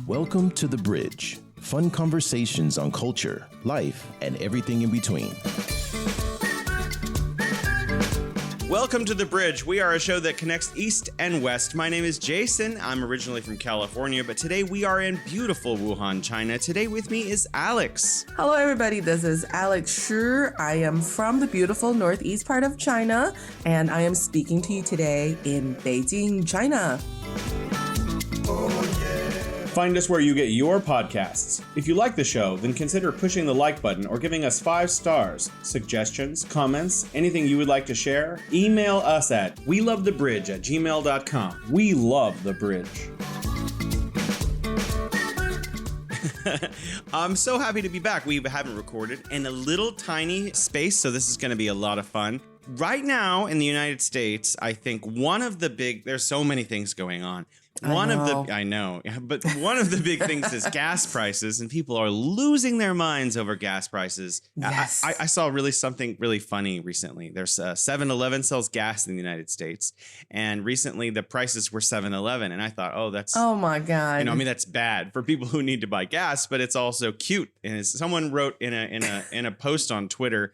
Welcome to The Bridge. Fun conversations on culture, life, and everything in between. Welcome to The Bridge. We are a show that connects East and West. My name is Jason. I'm originally from California, but today we are in beautiful Wuhan, China. Today with me is Alex. Hello, everybody. This is Alex Shi. I am from the beautiful northeast part of China, and I am speaking to you today in Beijing, China. Find us where you get your podcasts. If you like the show, then consider pushing the like button or giving us 5 stars. Suggestions, comments, anything you would like to share? Email us at welovethebridge@gmail.com. We love the bridge. I'm so happy to be back. We haven't recorded in a little tiny space, so this is going to be a lot of fun. Right now in the United States, I think there's so many things going on. One of the big things is gas prices, and people are losing their minds over gas prices. Yes. I saw something really funny recently. There's 7-Eleven sells gas in the United States, and recently the prices were $7-Eleven, and I thought, oh my God. That's bad for people who need to buy gas, but it's also cute. And someone wrote in a post on Twitter,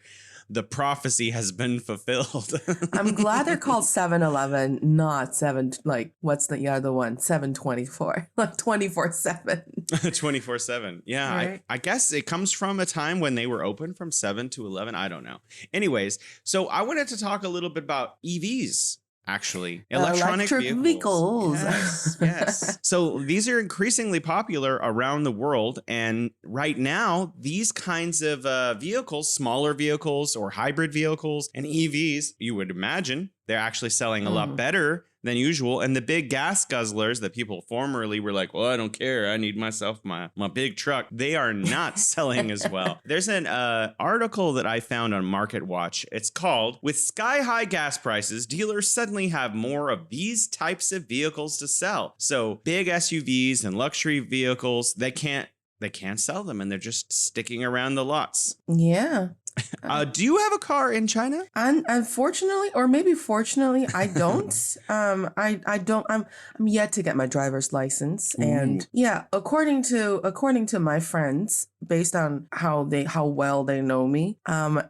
the prophecy has been fulfilled. I'm glad they're called 7-Eleven, not 7, what's the other one? 724, like 24/7. 24/7. Yeah, right. I guess it comes from a time when they were open from 7 to 11. I don't know. Anyways, so I wanted to talk a little bit about EVs. Actually, electric vehicles. Yes. So these are increasingly popular around the world. And right now, these kinds of vehicles, smaller vehicles or hybrid vehicles and EVs, you would imagine they're actually selling a lot better than usual. And the big gas guzzlers that people formerly were like, well, I don't care, I need myself my big truck, they are not selling as well. There's an article that I found on Market Watch. It's called, "With Sky-High Gas Prices, Dealers Suddenly Have More of These Types of Vehicles to Sell." So big SUVs and luxury vehicles, they can't sell them, and they're just sticking around the lots. Yeah. Do you have a car in China? Unfortunately, or maybe fortunately, I don't. I don't. I'm yet to get my driver's license, and yeah, according to my friends, based on how well they know me,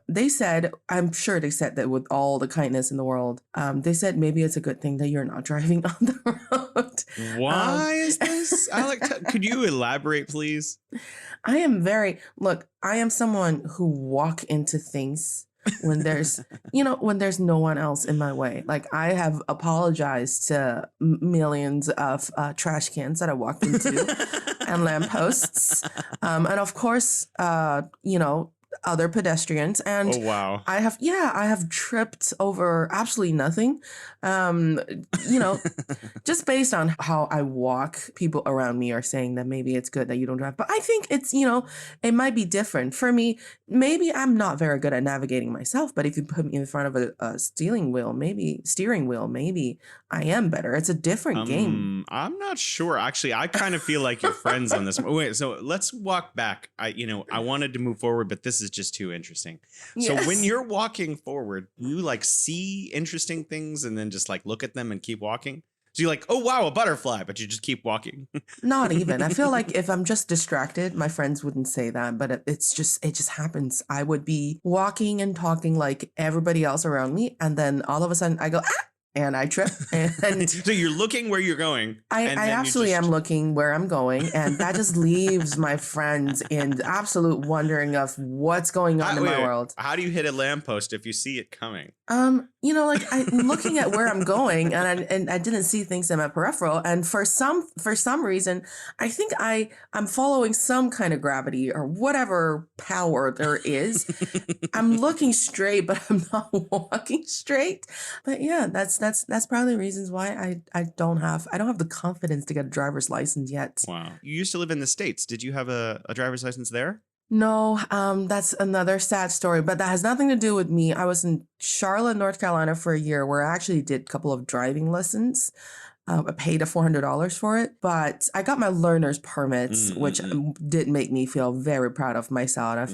they said, I'm sure they said that with all the kindness in the world, they said maybe it's a good thing that you're not driving on the road. Why is this? Could you elaborate, please? I am someone who walk into things when there's, when there's no one else in my way. Like, I have apologized to millions of trash cans that I walked into and lampposts. And of course, other pedestrians. And oh, wow. I have tripped over absolutely nothing. Just based on how I walk, people around me are saying that maybe it's good that you don't drive. But I think it's, it might be different. For me, maybe I'm not very good at navigating myself, but if you put me in front of a steering wheel, maybe I am better. It's a different game. I'm not sure. Actually, I kind of feel like you're friends on this. Wait, so let's walk back. I wanted to move forward, but this is just too interesting. Yes. So when you're walking forward, you see interesting things and then just look at them and keep walking. So you're like, oh, wow, a butterfly, but you just keep walking. Not even. I feel like if I'm just distracted, my friends wouldn't say that, but it just happens. I would be walking and talking like everybody else around me. And then all of a sudden I go, ah! And I trip. And so you're looking where you're going. I absolutely am looking where I'm going. And that just leaves my friends in absolute wondering of what's going on in my world. How do you hit a lamppost if you see it coming? I'm looking at where I'm going, and I didn't see things in my peripheral. And for some reason, I think I'm following some kind of gravity or whatever power there is. I'm looking straight, but I'm not walking straight. But yeah, that's probably the reasons why I don't have the confidence to get a driver's license yet. Wow. You used to live in the States. Did you have a driver's license there? No, that's another sad story, but that has nothing to do with me. I was in Charlotte, North Carolina for a year where I actually did a couple of driving lessons. I paid $400 for it, but I got my learner's permits, which did make me feel very proud of myself,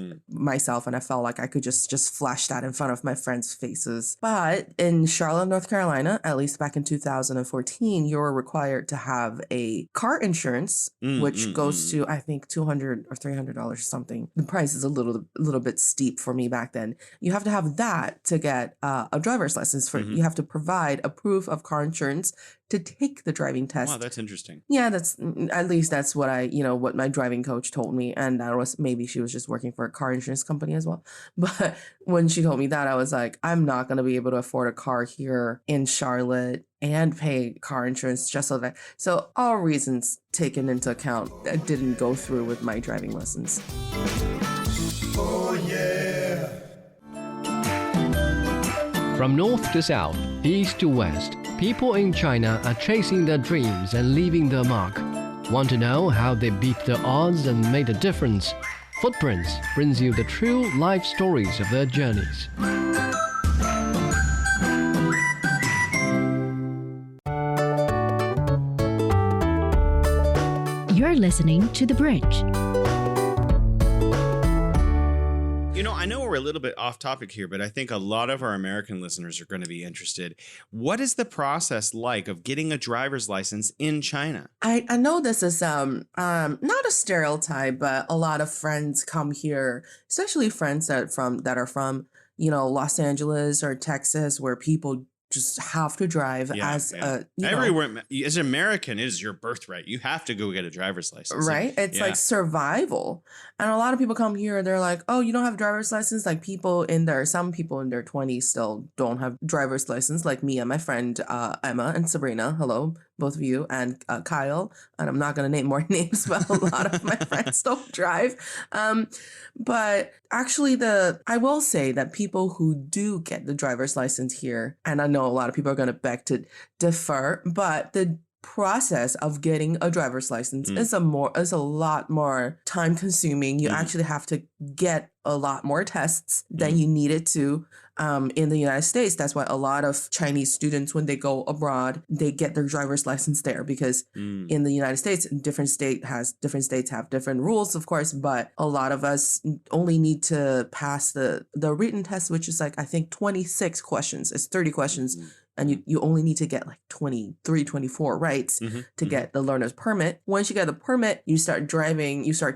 and I felt like I could just flash that in front of my friends' faces. But in Charlotte, North Carolina, at least back in 2014, you're required to have a car insurance, which goes to, I think, $200 or $300 or something. The price is a little bit steep for me back then. You have to have that to get a driver's license. You have to provide a proof of car insurance to take the driving test. Wow, that's interesting. Yeah, at least that's what what my driving coach told me. And that was, maybe she was just working for a car insurance company as well. But when she told me that, I was like, I'm not going to be able to afford a car here in Charlotte and pay car insurance just so that. So all reasons taken into account, I didn't go through with my driving lessons. Oh, yeah. From north to south, east to west, people in China are chasing their dreams and leaving their mark. Want to know how they beat the odds and made a difference? Footprints brings you the true life stories of their journeys. You're listening to The Bridge. I know we're a little bit off topic here, but I think a lot of our American listeners are going to be interested. What is the process like of getting a driver's license in China? I know this is not a stereotype, but a lot of friends come here, especially friends that are from Los Angeles or Texas, where people just have to drive everywhere. As an American, it is your birthright. You have to go get a driver's license. Right? It's like survival. And a lot of people come here, they're like, oh, you don't have a driver's license? Like some people in their 20s still don't have driver's license, like me and my friend Emma and Sabrina. Hello, both of you, and Kyle. And I'm not going to name more names, but a lot of my friends don't drive. But actually, I will say that people who do get the driver's license here, and I know a lot of people are going to beg to differ, but the process of getting a driver's license is a lot more time consuming. You actually have to get a lot more tests than you needed to in the United States. That's why a lot of Chinese students, when they go abroad, they get their driver's license there, because in the United States, different states have different rules, of course, but a lot of us only need to pass the written test, which is like, I think 26 questions. It's 30 questions. And you only need to get like 23, 24 rights to get the learner's permit. Once you get the permit, you start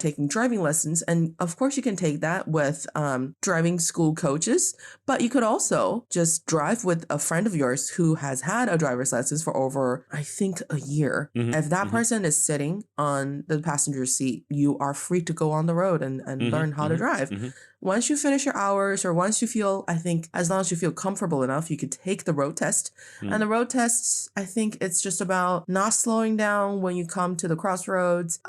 taking driving lessons. And of course, you can take that with driving school coaches, but you could also just drive with a friend of yours who has had a driver's license for over, I think, a year. If that person is sitting on the passenger seat, you are free to go on the road and learn how to drive. Once you finish your hours, or once you feel, I think, as long as you feel comfortable enough, you could take the road test. And the road test, I think it's just about not slowing down when you come to the crossroads,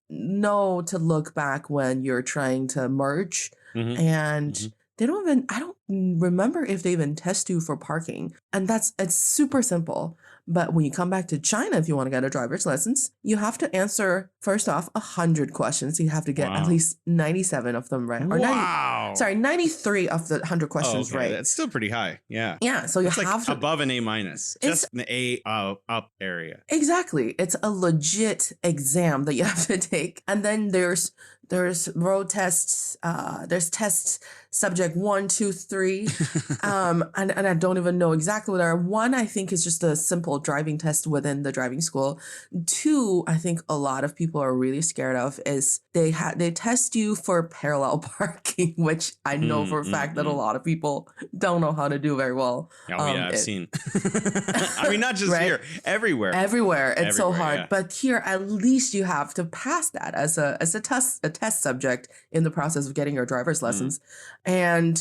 know to look back when you're trying to merge. And I don't remember if they even test you for parking. And it's super simple. But when you come back to China, if you want to get a driver's license, you have to answer, first off, 100 questions. You have to get at least 97 of them right. Or 93 of the 100 questions right. That's still pretty high. Yeah. Yeah. So it's like above an A-, just an A up area. Exactly. It's a legit exam that you have to take. And then there's road tests. There's tests subject 1, 2, 3. And I don't even know exactly what they are. 1, I think, is just a simple driving test within the driving school. 2, I think a lot of people are really scared of, is they test you for parallel parking, which I know for a fact that a lot of people don't know how to do very well. I've seen. I mean, not just here, everywhere. It's so hard. Yeah. But here, at least you have to pass that as a test subject in the process of getting your driver's license. And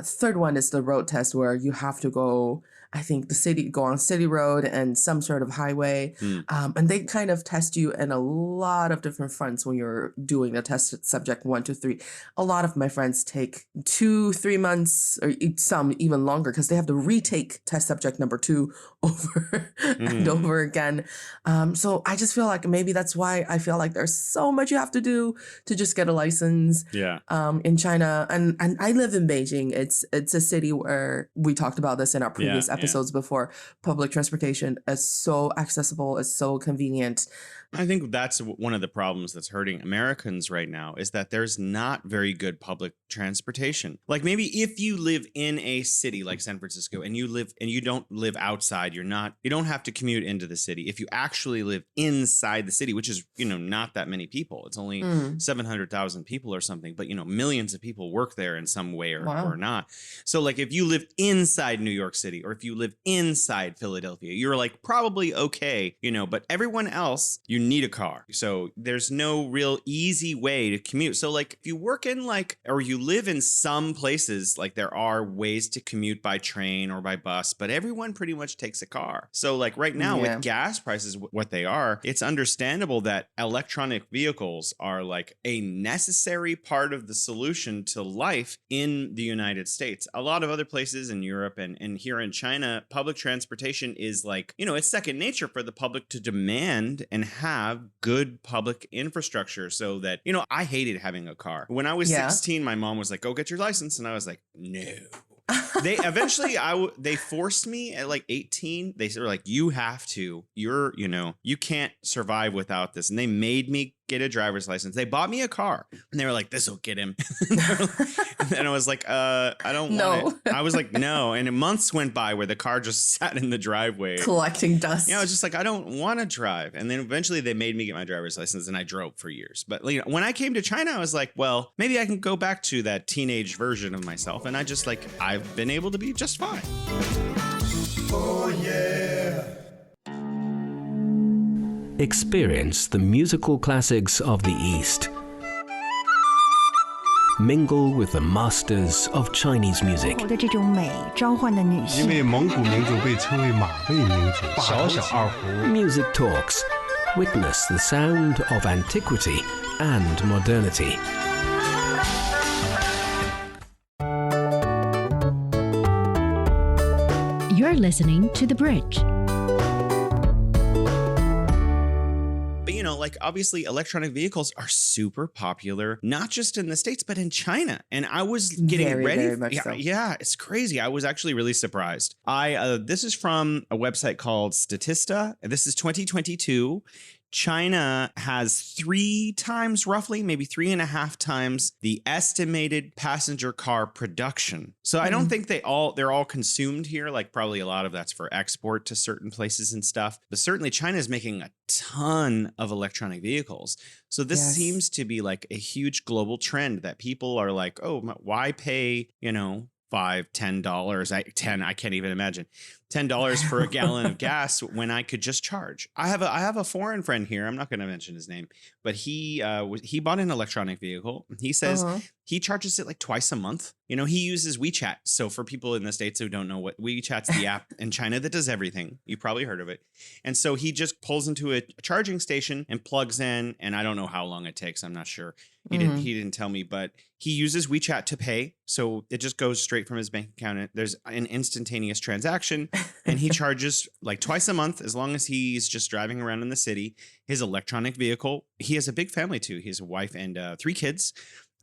third one is the road test, where you have to go, I think, go on city road and some sort of highway. And they kind of test you in a lot of different fronts when you're doing the test subject 1, 2, 3. A lot of my friends take 2-3 months, or some even longer, because they have to retake test subject number 2 over and over again. So I just feel like maybe that's why I feel like there's so much you have to do to just get a license in China. And I live in Beijing. It's a city where we talked about this in our previous episode. episodes before, public transportation is so accessible, it's so convenient. I think that's one of the problems that's hurting Americans right now is that there's not very good public transportation. Like maybe if you live in a city like San Francisco and you don't live outside, you don't have to commute into the city. If you actually live inside the city, which is, not that many people, it's only 700,000 people or something, but millions of people work there in some way or not. So like if you live inside New York City or if you live inside Philadelphia, you're like probably okay, but everyone else, you need a car. So there's no real easy way to commute. So like if you work in or you live in some places, like there are ways to commute by train or by bus, but everyone pretty much takes a car. So like right now with gas prices, what they are, it's understandable that electronic vehicles are like a necessary part of the solution to life in the United States. A lot of other places in Europe and here in China, public transportation is like, it's second nature for the public to demand and have good public infrastructure so that, I hated having a car. When I was 16, my mom was like, go get your license. And I was like, no. They eventually, they forced me at like 18. They were like, you have to, you can't survive without this. And they made me get a driver's license. They bought me a car and they were like, this will get him. And I was like, I don't want it. I was like, no. And months went by where the car just sat in the driveway collecting dust. I was just like, I don't want to drive. And then eventually they made me get my driver's license and I drove for years. But when I came to China, I was like, well, maybe I can go back to that teenage version of myself. And I've been able to be just fine. Oh yeah. Experience the musical classics of the East. Mingle with the masters of Chinese music. 的这种美召唤的女因性。为蒙古民族被称为马背民族，小小二胡。 Music Talks. Witness the sound of antiquity and modernity. You're listening to The Bridge. Like obviously electronic vehicles are super popular, not just in the States, but in China. And I was getting ready. Very much so. Yeah, it's crazy. I was actually really surprised. This is from a website called Statista. This is 2022. China has 3 times, roughly, maybe 3.5 times the estimated passenger car production. So I don't think they're all consumed here. Like probably a lot of that's for export to certain places and stuff. But certainly China is making a ton of electronic vehicles. So this seems to be like a huge global trend that people are like, oh, why pay, $5, $10? I can't even imagine. $10 for a gallon of gas when I could just charge. I have a foreign friend here. I'm not going to mention his name, but he bought an electronic vehicle. He says he charges it like twice a month. He uses WeChat. So for people in the States who don't know what WeChat's the app in China that does everything. You probably heard of it. And so he just pulls into a charging station and plugs in. And I don't know how long it takes. I'm not sure. He didn't tell me, but he uses WeChat to pay. So it just goes straight from his bank account. There's an instantaneous transaction. And he charges like twice a month as long as he's just driving around in the city. His electronic vehicle. He has a big family too. He has a wife and 3 kids.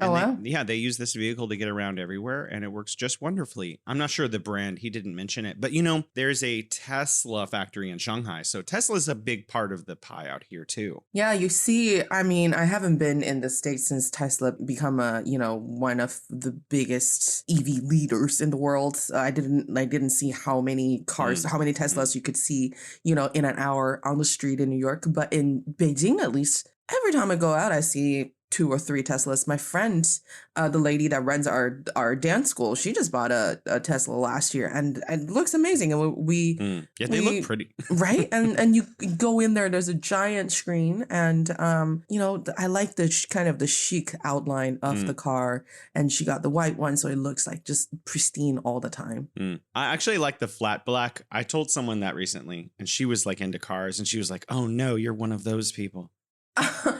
And they use this vehicle to get around everywhere and it works just wonderfully. I'm not sure the brand, he didn't mention it, but there's a Tesla factory in Shanghai. So Tesla's a big part of the pie out here too. Yeah, you see, I mean, I haven't been in the States since Tesla become one of the biggest EV leaders in the world. I didn't see how many cars, how many Teslas you could see, in an hour on the street in New York. But in Beijing, at least, every time I go out, I see 2 or 3 Teslas. My friend, the lady that runs our dance school, she just bought a Tesla last year, and it looks amazing. And they look pretty, right? And you go in there. There's a giant screen, and I like the kind of the chic outline of the car. And she got the white one, so it looks like just pristine all the time. I actually like the flat black. I told someone that recently, and she was like into cars, and she was like, "Oh no, you're one of those people."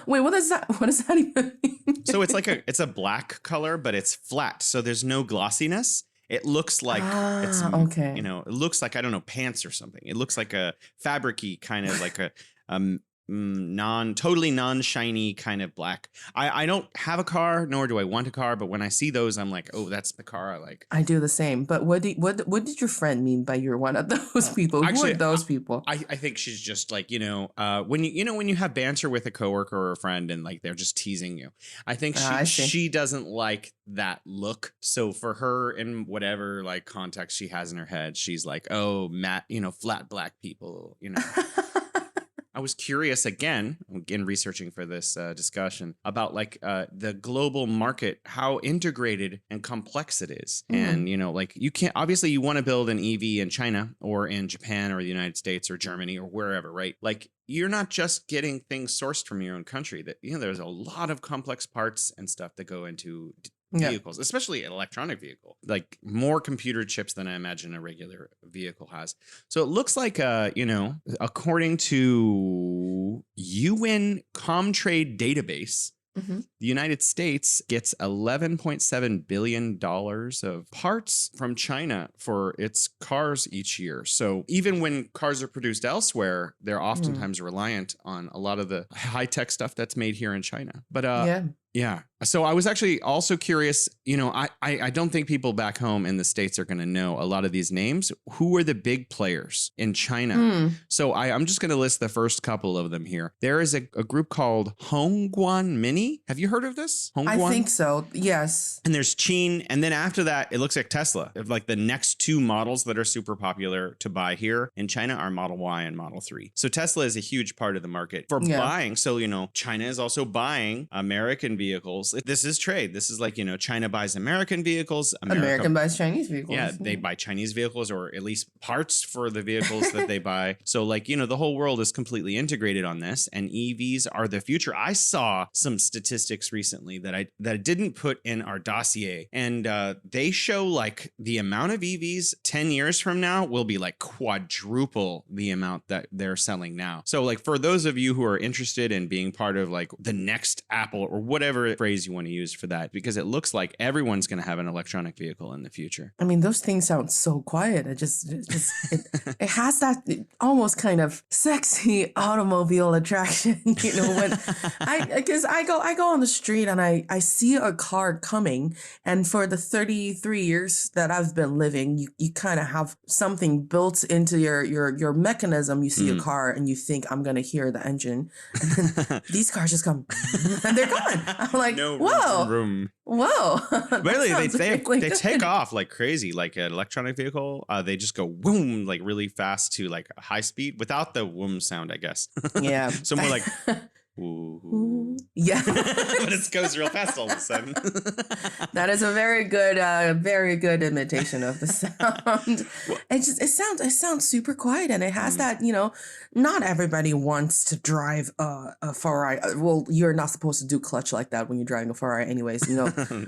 Wait, what does that even mean? So it's a black color, but it's flat. So there's no glossiness. It looks like it's okay. It looks like, I don't know, pants or something. It looks like a fabric-y kind of like a totally non-shiny kind of black. I don't have a car, nor do I want a car, but when I see those, I'm like, oh, that's the car I like. I do the same. But what did your friend mean by you're one of those people? Actually, who are those people? I think she's just like, when you have banter with a coworker or a friend and like they're just teasing you. I think she doesn't like that look. So for her, in whatever like context she has in her head, she's like, oh, Matt, flat black people, I was curious again researching for this discussion about like the global market, how integrated and complex it is. And, like you can't, obviously you want to build an EV in China or in Japan or the United States or Germany or wherever, right? Like you're not just getting things sourced from your own country. That, there's a lot of complex parts and stuff that go into vehicles, especially an electronic vehicle, like more computer chips than I imagine a regular vehicle has. So it looks like, according to UN Comtrade database, the United States gets $11.7 billion of parts from China for its cars each year. So even when cars are produced elsewhere, they're oftentimes reliant on a lot of the high-tech stuff that's made here in China. But yeah. So I was actually also curious, I don't think people back home in the States are going to know a lot of these names. Who are the big players in China? So I'm just going to list the first couple of them here. There is a group called Hongguan Mini. Have you heard of this? Hongguan? I think so. Yes. And there's Qin. And then after that, it looks like Tesla. Like the next two models that are super popular to buy here in China are Model Y and Model 3. So Tesla is a huge part of the market for buying. So, China is also buying American vehicles. This is trade. This is like, China buys American vehicles. American buys Chinese vehicles. Yeah, they buy Chinese vehicles or at least parts for the vehicles that they buy. So like, the whole world is completely integrated on this, and EVs are the future. I saw some statistics recently that I didn't put in our dossier, and they show like the amount of EVs 10 years from now will be like quadruple the amount that they're selling now. So like for those of you who are interested in being part of like the next Apple or whatever phrase you want to use for that, because it looks like everyone's going to have an electronic vehicle in the future. I mean, those things sound so quiet. It has that almost kind of sexy automobile attraction, when because I go on the street and I see a car coming, and for the 33 years that I've been living, you kind of have something built into your mechanism. You see a car and you think, I'm going to hear the engine, and then these cars just come and they're gone. I'm like, no whoa, room. Whoa. Really, they take off like crazy, like an electronic vehicle. They just go boom, like really fast to like high speed without the whoom sound, I guess. Yeah. So more like ooh. Yeah. But it goes real fast all of a sudden. That is a very good imitation of the sound. It sounds super quiet, and it has that, not everybody wants to drive a Ferrari. Well, you're not supposed to do clutch like that when you're driving a Ferrari anyways.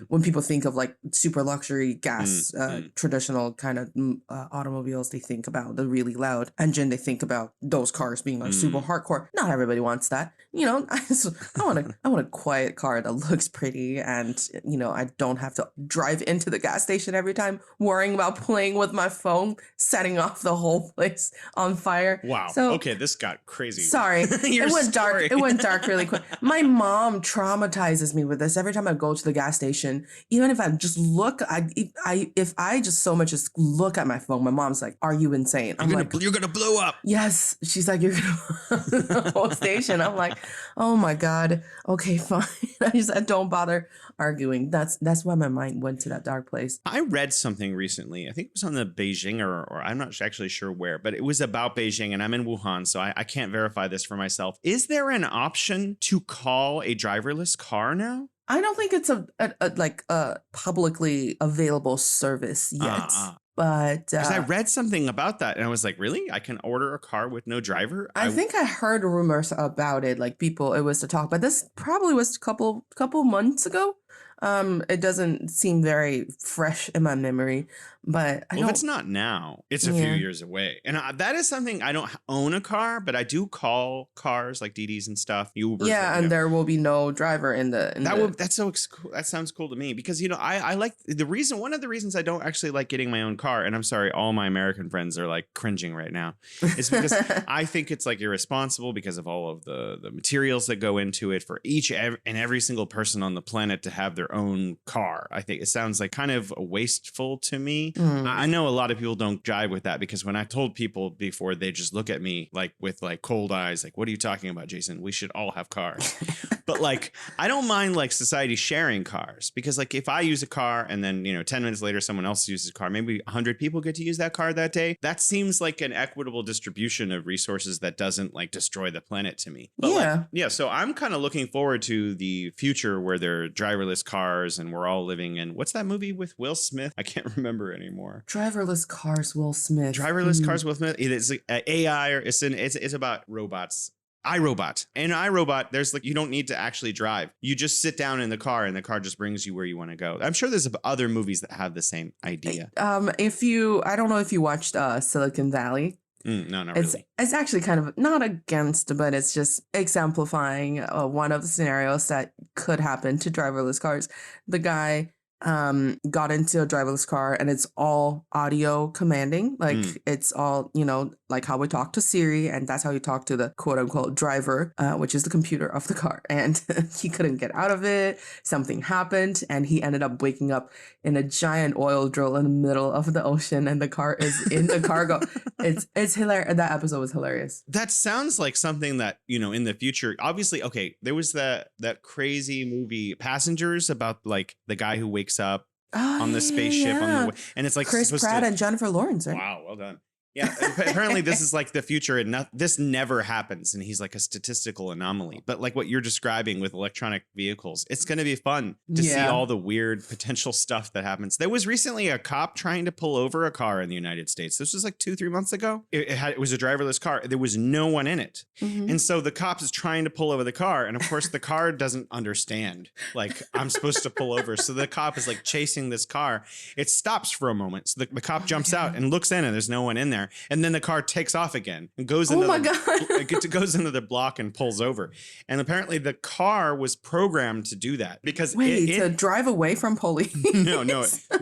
When people think of like super luxury gas, traditional kind of automobiles, they think about the really loud engine. They think about those cars being like super hardcore. Not everybody wants that. I want a quiet car that looks pretty, and I don't have to drive into the gas station every time worrying about playing with my phone, setting off the whole place on fire. Wow. So, okay, this got crazy. Sorry. It went dark. It went dark really quick. My mom traumatizes me with this every time I go to the gas station. Even if I just look, if I just so much as look at my phone, my mom's like, "Are you insane?" You're gonna blow up. Yes. She's like, "You're gonna the whole station." I'm like, oh my God. Okay, fine. I don't bother arguing. That's why my mind went to that dark place. I read something recently. I think it was on the Beijing or I'm not actually sure where, but it was about Beijing, and I'm in Wuhan, so I can't verify this for myself. Is there an option to call a driverless car now? I don't think it's a publicly available service yet. But because I read something about that and I was like, really? I can order a car with no driver? I think I heard rumors about it, like people, it was to talk, but this probably was a couple months ago. It doesn't seem very fresh in my memory, but if it's not now, it's a few years away. And that is something, I don't own a car, but I do call cars like DDs and stuff. Ubers. Yeah, and there will be no driver in the. That's so cool. That sounds cool to me because, I like one of the reasons I don't actually like getting my own car. And I'm sorry, all my American friends are like cringing right now. It's because I think it's like irresponsible because of all of the materials that go into it for each and every single person on the planet to have their own car. I think it sounds like kind of wasteful to me. I know a lot of people don't jive with that because when I told people before, they just look at me like with like cold eyes, like, what are you talking about, Jason? We should all have cars. But like, I don't mind like society sharing cars because like if I use a car and then, 10 minutes later, someone else uses a car, maybe 100 people get to use that car that day. That seems like an equitable distribution of resources that doesn't like destroy the planet to me. But so I'm kind of looking forward to the future where there are driverless cars and we're all living in, what's that movie with Will Smith? I can't remember anymore. Driverless cars, Will Smith. Driverless cars, Will Smith. It is AI or it's about robots. iRobot. In iRobot, there's like, you don't need to actually drive. You just sit down in the car and the car just brings you where you want to go. I'm sure there's other movies that have the same idea. I don't know if you watched Silicon Valley. No, not really. It's actually kind of not against, but it's just exemplifying one of the scenarios that could happen to driverless cars. The guy got into a driverless car and it's all audio commanding. Like it's all, like how we talk to Siri, and that's how you talk to the quote unquote driver, which is the computer of the car. And he couldn't get out of it. Something happened and he ended up waking up in a giant oil drill in the middle of the ocean and the car is in the cargo. It's hilarious. That episode was hilarious. That sounds like something that, in the future, obviously, okay, there was that crazy movie Passengers about like the guy who wakes up on the spaceship on the way, and it's like Chris Pratt and Jennifer Lawrence, right? Wow, well done. Yeah, apparently this is like the future and this never happens. And he's like a statistical anomaly. But like what you're describing with electronic vehicles, it's going to be fun to see all the weird potential stuff that happens. There was recently a cop trying to pull over a car in the United States. This was like 2-3 months ago. It was a driverless car. There was no one in it. And so the cop is trying to pull over the car. And of course, the car doesn't understand, like, I'm supposed to pull over. So the cop is like chasing this car. It stops for a moment. So the cop jumps out and looks in and there's no one in there. And then the car takes off again and goes into goes into the block and pulls over. And apparently the car was programmed to do that because to drive away from police. No,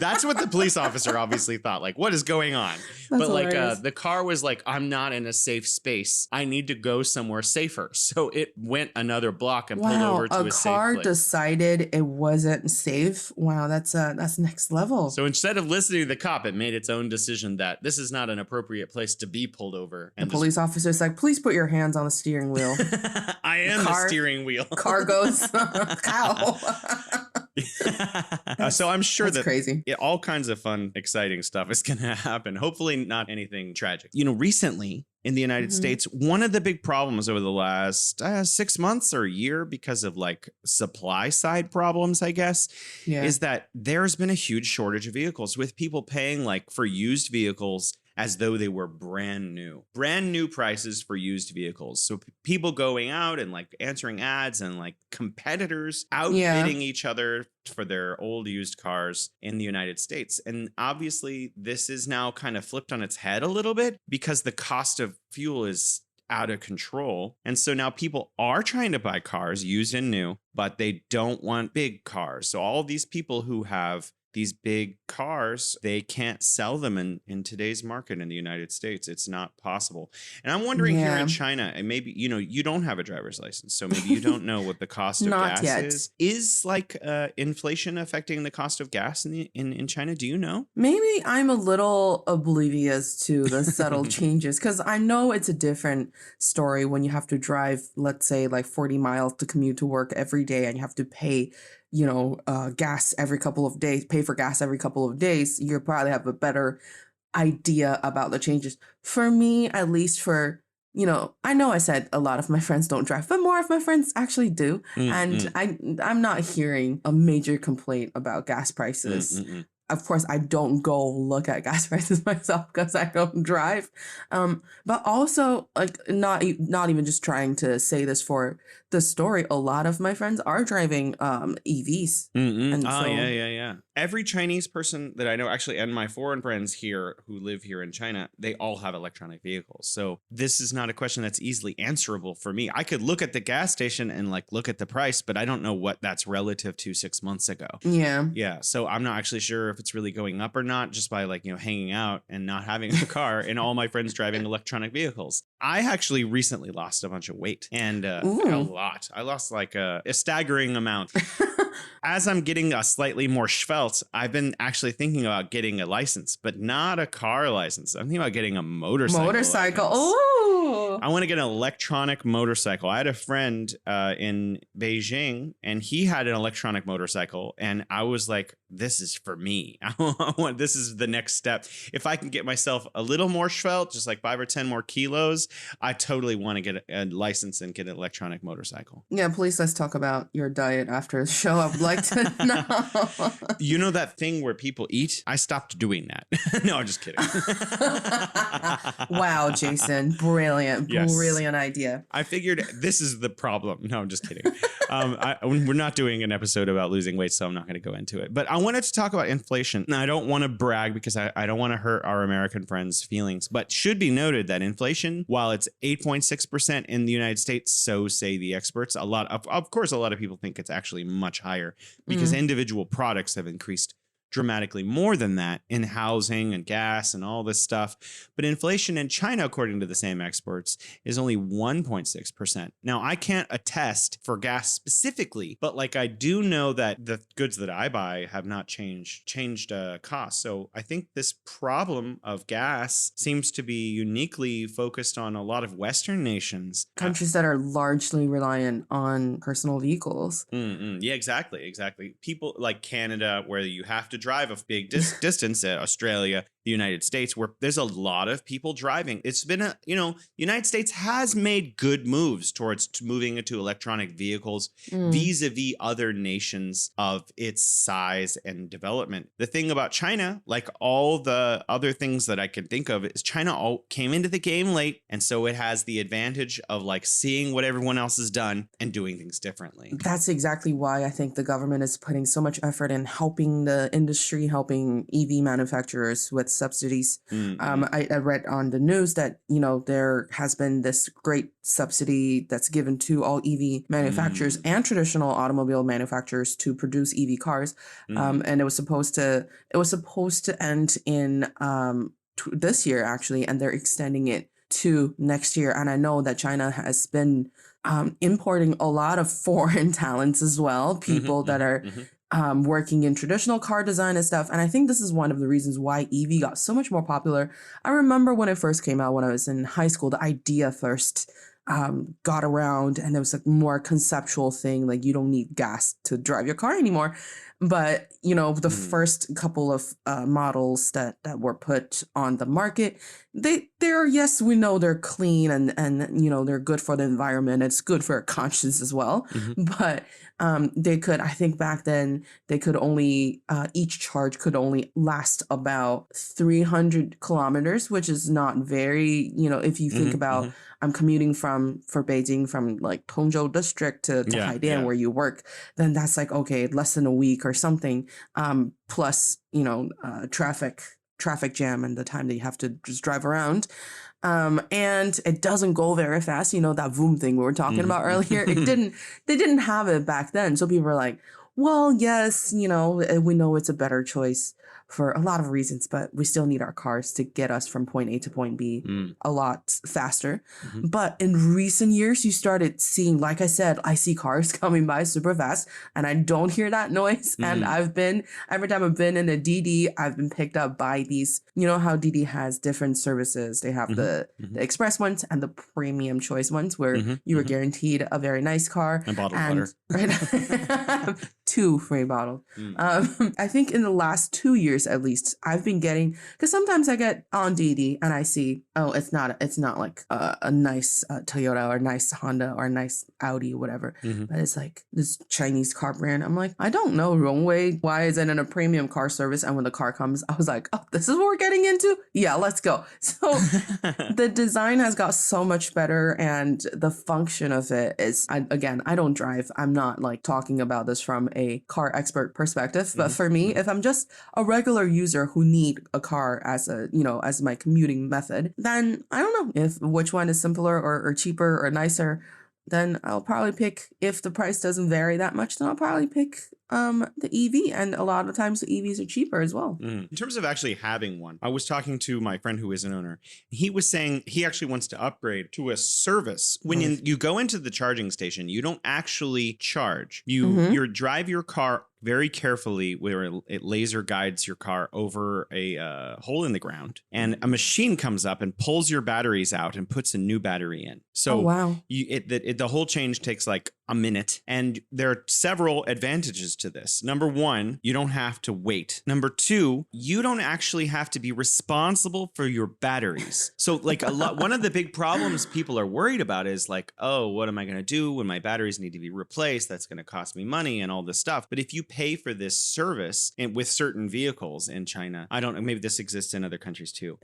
that's what the police officer obviously thought. Like, what is going on? But hilarious. Like the car was like, I'm not in a safe space. I need to go somewhere safer. So it went another block and pulled over to a safe place. A car decided it wasn't safe. Wow, that's next level. So instead of listening to the cop, it made its own decision that this is not an appropriate place to be pulled over. And the police officer's like, please put your hands on the steering wheel. I am the steering wheel. Car goes, cow. So I'm sure that's crazy. All kinds of fun, exciting stuff is going to happen. Hopefully not anything tragic. Recently in the United States, one of the big problems over the last 6 months or a year because of like supply side problems, I guess, is that there's been a huge shortage of vehicles with people paying like for used vehicles as though they were brand new prices for used vehicles. So people going out and like answering ads and like competitors outbidding each other for their old used cars in the United States. And obviously this is now kind of flipped on its head a little bit because the cost of fuel is out of control. And so now people are trying to buy cars used and new, but they don't want big cars. So all these people who have these big cars, they can't sell them in today's market in the United States. It's not possible. And I'm wondering here in China, and maybe, you don't have a driver's license, so maybe you don't know what the cost of gas is. Is like inflation affecting the cost of gas in China? Do you know? Maybe I'm a little oblivious to the subtle changes because I know it's a different story when you have to drive, let's say like 40 miles to commute to work every day and you have to pay gas every couple of days, pay for gas every couple of days, you probably have a better idea about the changes. For me, at least I know I said a lot of my friends don't drive, but more of my friends actually do. And I'm not hearing a major complaint about gas prices. of course, I don't go look at gas prices myself because I don't drive. But also, like, not even just trying to say this for the story. A lot of my friends are driving EVs. And yeah. Every Chinese person that I know, actually, and my foreign friends here who live here in China, they all have electronic vehicles. So this is not a question that's easily answerable for me. I could look at the gas station and like look at the price, but I don't know what that's relative to 6 months ago. Yeah. So I'm not actually sure if it's really going up or not, just by like, hanging out and not having a car and all my friends driving electronic vehicles. I actually recently lost a bunch of weight, and a lot. I lost like a staggering amount. As I'm getting a slightly more svelte, I've been actually thinking about getting a license, but not a car license. I'm thinking about getting a motorcycle. Oh, I want to get an electronic motorcycle. I had a friend in Beijing, and he had an electronic motorcycle, and I was like, this is for me. This is the next step. If I can get myself a little more svelte, just like 5 or 10 more kilos, I totally want to get a license and get an electronic motorcycle. Yeah, please, let's talk about your diet after the show. I would like to know. You know that thing where people eat? I stopped doing that. No, I'm just kidding. Wow, Jason. Brilliant. Yes. Brilliant idea. I figured this is the problem. No, I'm just kidding. We're not doing an episode about losing weight, so I'm not going to go into it. But I wanted to talk about inflation. Now, I don't want to brag because I don't want to hurt our American friends' feelings, but should be noted that inflation, while it's 8.6% in the United States, so say the experts, of course, a lot of people think it's actually much higher because individual products have increased dramatically more than that in housing and gas and all this stuff. But inflation in China, according to the same experts, is only 1.6%. Now, I can't attest for gas specifically, but like I do know that the goods that I buy have not changed cost. So I think this problem of gas seems to be uniquely focused on a lot of Western nations. Countries that are largely reliant on personal vehicles. Yeah, exactly. People like Canada, where you have to drive a big distance, Australia, the United States, where there's a lot of people driving. It's been United States has made good moves towards moving into electronic vehicles vis-a-vis other nations of its size and development. The thing about China, like all the other things that I can think of, is China all came into the game late. And so it has the advantage of like seeing what everyone else has done and doing things differently. That's exactly why I think the government is putting so much effort in helping the industry, helping EV manufacturers with subsidies. I read on the news that, there has been this great subsidy that's given to all EV manufacturers and traditional automobile manufacturers to produce EV cars. And it was supposed to end in this year, actually, and they're extending it to next year. And I know that China has been importing a lot of foreign talents as well, people that are working in traditional car design and stuff. And I think this is one of the reasons why EV got so much more popular. I remember when it first came out, when I was in high school, the idea first got around, and it was a more conceptual thing. Like, you don't need gas to drive your car anymore. But, the first couple of models that were put on the market, they're, yes, we know they're clean and they're good for the environment. It's good for our conscience as well. But they could, I think back then, they could only, each charge could only last about 300 kilometers, which is not very, if you think about, I'm commuting for Beijing from like Tongzhou district to Haidian where you work, then that's like, okay, less than a week or something, plus, traffic jam and the time that you have to just drive around. And it doesn't go very fast. That Vroooooom thing we were talking about earlier, they didn't have it back then. So people were like, well, yes, we know it's a better choice for a lot of reasons, but we still need our cars to get us from point A to point B a lot faster. But in recent years, you started seeing, like I said, I see cars coming by super fast and I don't hear that noise. And every time I've been in a DD, I've been picked up by these, how DD has different services. They have the express ones and the premium choice ones where you were guaranteed a very nice car. And bottled water. 2 free bottles. I think in the last 2 years at least, I've been getting, because sometimes I get on DD and I see, oh, it's not like a nice Toyota or a nice Honda or a nice Audi or whatever, but it's like this Chinese car brand. I'm like, I don't know, Rongwei, why is it in a premium car service? And when the car comes, I was like, oh, this is what we're getting into? Yeah, let's go. So the design has got so much better, and the function of it is, I don't drive. I'm not like talking about this from a car expert perspective, but for me, if I'm just a regular user who need a car as as my commuting method, then I don't know if which one is simpler or cheaper or nicer. Then I'll probably pick, if the price doesn't vary that much, then I'll probably pick the EV. And a lot of times the EVs are cheaper as well. In terms of actually having one, I was talking to my friend who is an owner. He was saying he actually wants to upgrade to a service. When you go into the charging station, you don't actually charge. You drive your car very carefully, where it laser guides your car over a hole in the ground, and a machine comes up and pulls your batteries out and puts a new battery in. So the whole change takes like a minute, and there are several advantages to this. Number one, you don't have to wait. Number two, you don't actually have to be responsible for your batteries. So like one of the big problems people are worried about is like, oh, what am I going to do when my batteries need to be replaced? That's going to cost me money and all this stuff. But if you pay for this service and with certain vehicles in China, I don't know, maybe this exists in other countries too,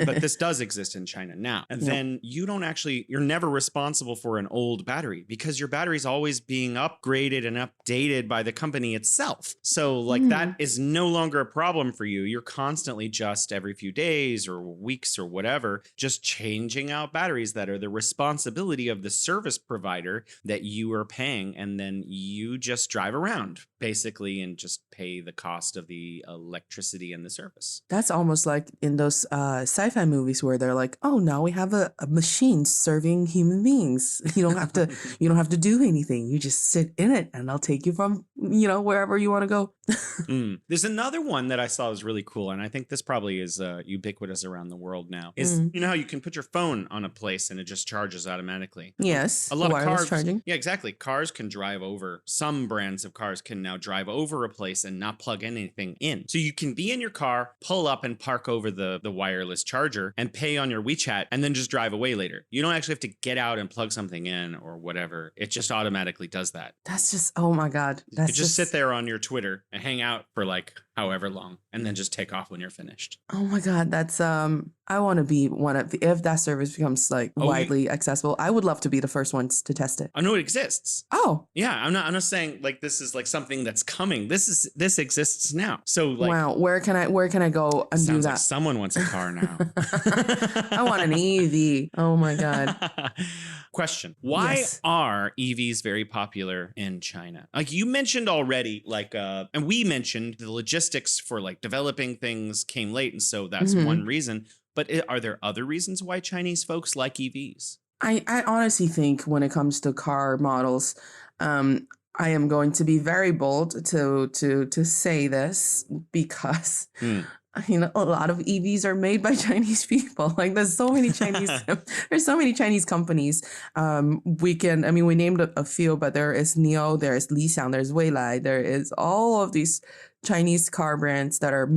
but this does exist in China now. And then you're never responsible for an old battery, because your battery's always being upgraded and updated by the company itself. So like that is no longer a problem for you. You're constantly, just every few days or weeks or whatever, just changing out batteries that are the responsibility of the service provider that you are paying. And then you just drive around basically and just pay the cost of the electricity and the service. That's almost like in those sci-fi movies where they're like, oh, now we have a machine serving human beings. You don't have to do anything. You just sit in it and I'll take you from, wherever you want to go. There's another one that I saw was really cool, and I think this probably is ubiquitous around the world now, is you know how you can put your phone on a place and it just charges automatically? Yes. A lot of cars charging. Yeah, exactly. Cars can drive over, some brands of cars can now drive over a place and not plug anything in. So you can be in your car, pull up and park over the wireless charger and pay on your WeChat and then just drive away later. You don't actually have to get out and plug something in or whatever. It just automatically does that. That's just, oh my God. You just sit there on your Twitter and hang out for like however long and then just take off when you're finished. Oh my God. That's, I want to be one of if that service becomes like widely accessible, I would love to be the first ones to test it. I know it exists. Oh. Yeah. I'm not saying like this is like something that's coming. This exists now. So like, wow. Where can I go and do that? Like someone wants a car now. I want an EV. Oh my God. Question. Why are EVs very popular in China? Like you mentioned already, like, and we mentioned the logistics for like developing things came late. And so that's one reason. But are there other reasons why Chinese folks like EVs? I honestly think when it comes to car models, I am going to be very bold to say this because a lot of EVs are made by Chinese people. Like there's so many Chinese companies. We named a few, but there is NIO, there is Lixiang, there's Weilai, there is all of these Chinese car brands that are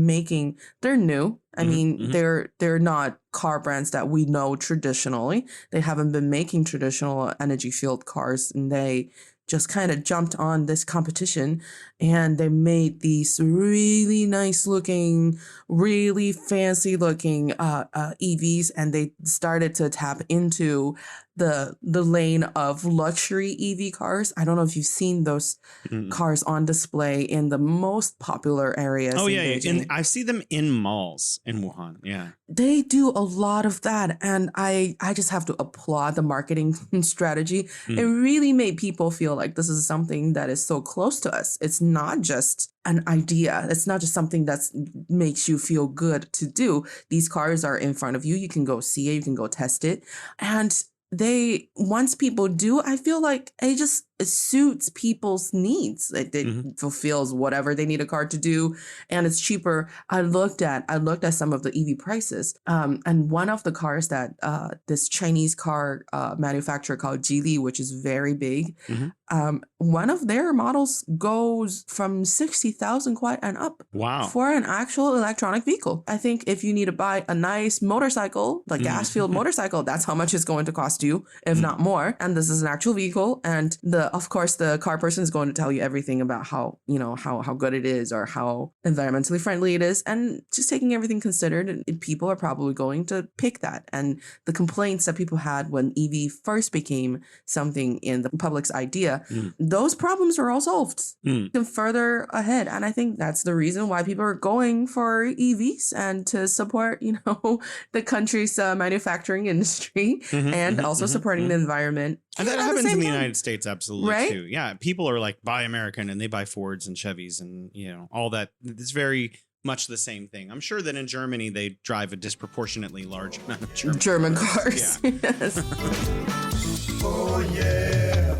they're new. I mean, they're not car brands that we know traditionally. They haven't been making traditional energy fueled cars, and they just kind of jumped on this competition and they made these really nice looking, really fancy looking EVs, and they started to tap into the lane of luxury EV cars. I don't know if you've seen those cars on display in the most popular areas. Oh, yeah. Beijing. I see them in malls in Wuhan. Yeah. They do a lot of that. And I just have to applaud the marketing strategy. It really made people feel like this is something that is so close to us. It's not just an idea. It's not just something that makes you feel good to do. These cars are in front of you. You can go see it. You can go test it. And once people do, I feel like suits people's needs. It fulfills whatever they need a car to do, and it's cheaper. I looked at some of the EV prices, and one of the cars that this Chinese car manufacturer called Geely, which is very big, one of their models goes from 60,000 quite and up. Wow. For an actual electronic vehicle. I think if you need to buy a nice motorcycle, like gas-fueled motorcycle, that's how much it's going to cost you, if not more. And this is an actual vehicle, and of course the car person is going to tell you everything about how good it is or how environmentally friendly it is, and just taking everything considered, and people are probably going to pick that. And the complaints that people had when EV first became something in the public's idea, those problems are all solved and further ahead. And I think that's the reason why people are going for EVs, and to support, the country's manufacturing industry, and also supporting the environment. And that happens in the United States, absolutely, right? too. Yeah, people are like, buy American, and they buy Fords and Chevys and, all that. It's very much the same thing. I'm sure that in Germany, they drive a disproportionately large amount of German cars. Yeah. Yes. Oh, yeah.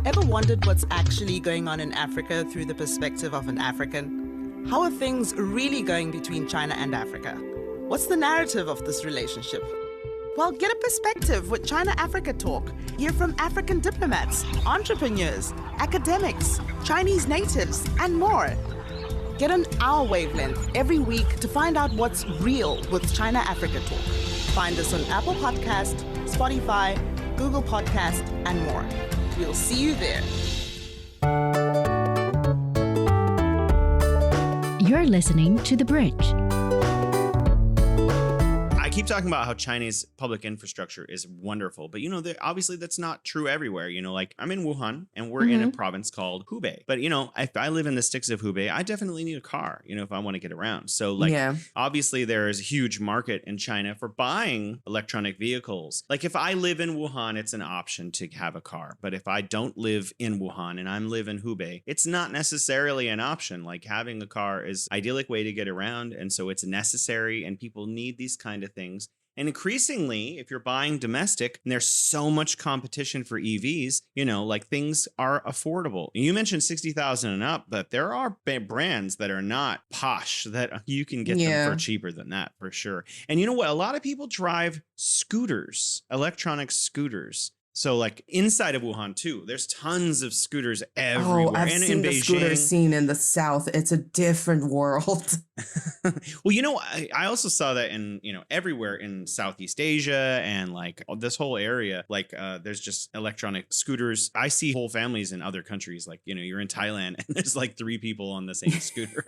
Ever wondered what's actually going on in Africa through the perspective of an African? How are things really going between China and Africa? What's the narrative of this relationship? Well, get a perspective with China-Africa Talk. Hear from African diplomats, entrepreneurs, academics, Chinese natives, and more. Get on our wavelength every week to find out what's real with China-Africa Talk. Find us on Apple Podcast, Spotify, Google Podcast, and more. We'll see you there. You're listening to The Bridge. I keep talking about how China's public infrastructure is wonderful, but obviously that's not true everywhere. Like I'm in Wuhan, and we're in a province called Hubei. But if I live in the sticks of Hubei, I definitely need a car, if I want to get around. So obviously there is a huge market in China for buying electronic vehicles. Like if I live in Wuhan, it's an option to have a car. But if I don't live in Wuhan and I live in Hubei, it's not necessarily an option. Like having a car is an idyllic way to get around, and so it's necessary, and people need these kind of things. And increasingly, if you're buying domestic, and there's so much competition for EVs, like things are affordable. You mentioned 60,000 and up, but there are brands that are not posh that you can get them for cheaper than that, for sure. And you know what? A lot of people drive scooters, electronic scooters. So like inside of Wuhan too, there's tons of scooters everywhere. Oh, I've seen the scooter scene in the South. It's a different world. Well, I also saw that in, everywhere in Southeast Asia and like this whole area, like there's just electronic scooters. I see whole families in other countries, like, you're in Thailand and there's like 3 people on the same scooter.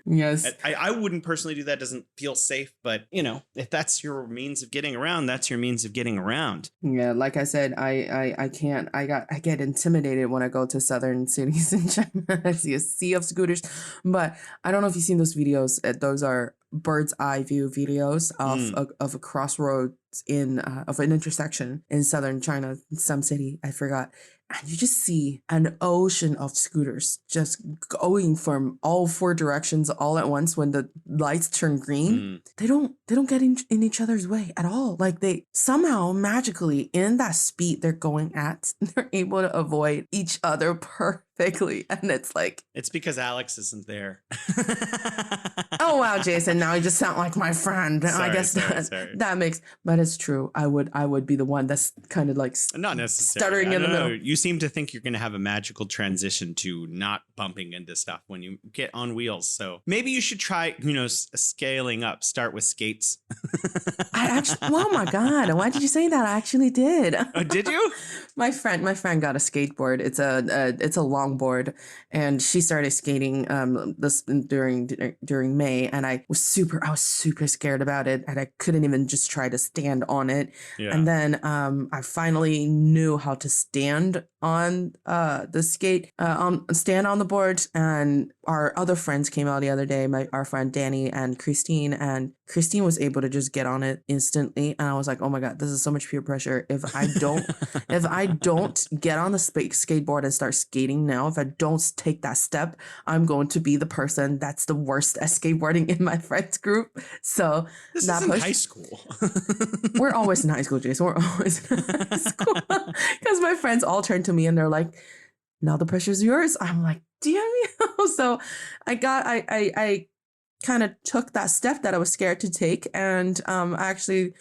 Yes. I wouldn't personally do that. Doesn't feel safe. But, if that's your means of getting around, that's your means of getting around. Yeah. Like I said, I can't. I get intimidated when I go to southern cities in China. I see a sea of scooters. But I don't know if you've seen those videos. Those are bird's eye view videos of a crossroads of an intersection in southern China, some city, I forgot. And you just see an ocean of scooters just going from all 4 directions all at once. When the lights turn green, they don't get in each other's way at all. Like they somehow magically, in that speed they're going at, they're able to avoid each other perfectly. And it's like, it's because Alex isn't there. Oh wow, Jason! Now you just sound like my friend. Sorry, I guess that makes, but it's true. I would be the one that's kind of like not necessarily stuttering in the middle. You seem to think you're going to have a magical transition to not bumping into stuff when you get on wheels. So maybe you should try, scaling up. Start with skates. I actually, oh my God, why did you say that? I actually did. Oh, did you? My friend got a skateboard. It's a longboard, and she started skating this during May, and I was super scared about it, and I couldn't even just try to stand on it. Yeah. And then I finally knew how to stand on the skate, stand on the board, and our other friends came out the other day, our friend Danny and Christine was able to just get on it instantly. And I was like, oh my God, this is so much peer pressure. If I don't get on the skateboard and start skating now, if I don't take that step, I'm going to be the person that's the worst at skateboarding in my friends group. So this isn't high school. We're always in high school, Jason. We're always in high school. Because my friends all turn to to me and they're like, now the pressure's yours. I'm like, damn you. So I kind of took that step that I was scared to take. And I actually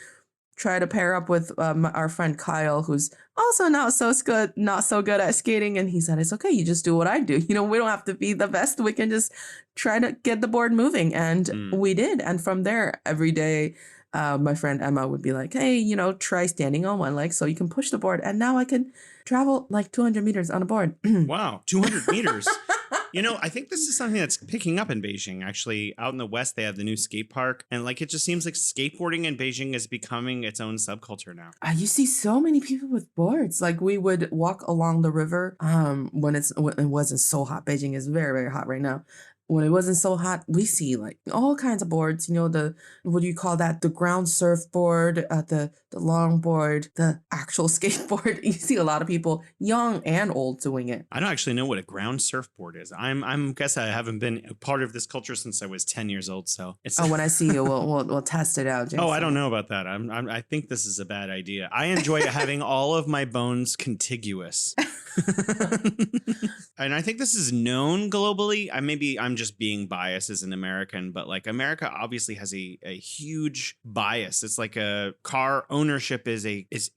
tried to pair up with our friend Kyle, who's also not so good at skating. And he said, it's okay. You just do what I do. You know, we don't have to be the best. We can just try to get the board moving. And we did. And from there, every day, my friend Emma would be like, hey, you know, try standing on one leg so you can push the board. And now I can travel like 200 meters on a board. Wow, 200 meters. You know, I think this is something that's picking up in Beijing. Actually, out in the West, they have the new skate park. And like, it just seems like skateboarding in Beijing is becoming its own subculture now. You see so many people with boards. Like we would walk along the river when it wasn't so hot. Beijing is very, very hot right now. When it wasn't so hot, we see like all kinds of boards, you know, what do you call that? The ground surfboard, the longboard, the actual skateboard. You see a lot of people, young and old, doing it. I don't actually know what a ground surfboard is. I'm guess I haven't been a part of this culture since I was 10 years old. So it's when I see you, we'll test it out, Jason. Oh, I don't know about that. I think this is a bad idea. I enjoy having all of my bones contiguous. And I think this is known globally. I'm just being biased as an American, but like America obviously has a huge bias. It's like a car ownership is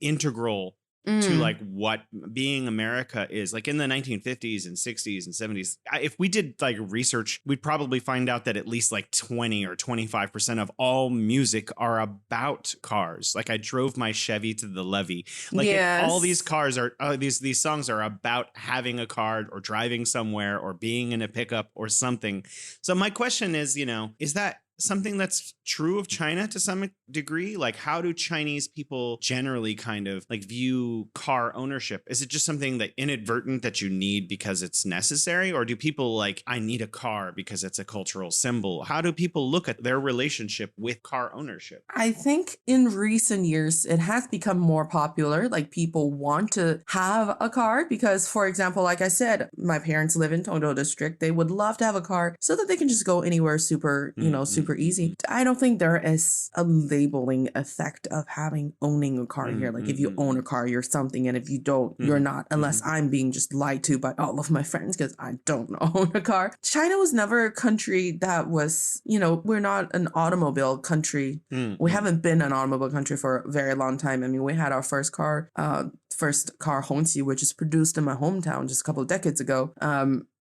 integral to like what being America is. Like in the 1950s and 60s and 70s, if we did like research, we'd probably find out that at least like 20 or 25% of all music are about cars. Like I drove my Chevy to the levee. Like all these cars are these songs are about having a car or driving somewhere or being in a pickup or something. So my question is, you know, is that something that's true of China to some degree? Like, how do Chinese people generally kind of like view car ownership? Is it just something that inadvertent that you need because it's necessary? Or do people like, I need a car because it's a cultural symbol? How do people look at their relationship with car ownership? I think in recent years, it has become more popular. Like people want to have a car because, for example, like I said, my parents live in Tongzhou district. They would love to have a car so that they can just go anywhere super, super easy. I don't think there is a labeling effect of owning a car here. Like if you own a car, you're something. And if you don't, you're not, unless I'm being just lied to by all of my friends because I don't own a car. China was never a country that was, you know, we're not an automobile country. We haven't been an automobile country for a very long time. I mean, we had our first car, Hongqi, which is produced in my hometown just a couple of decades ago.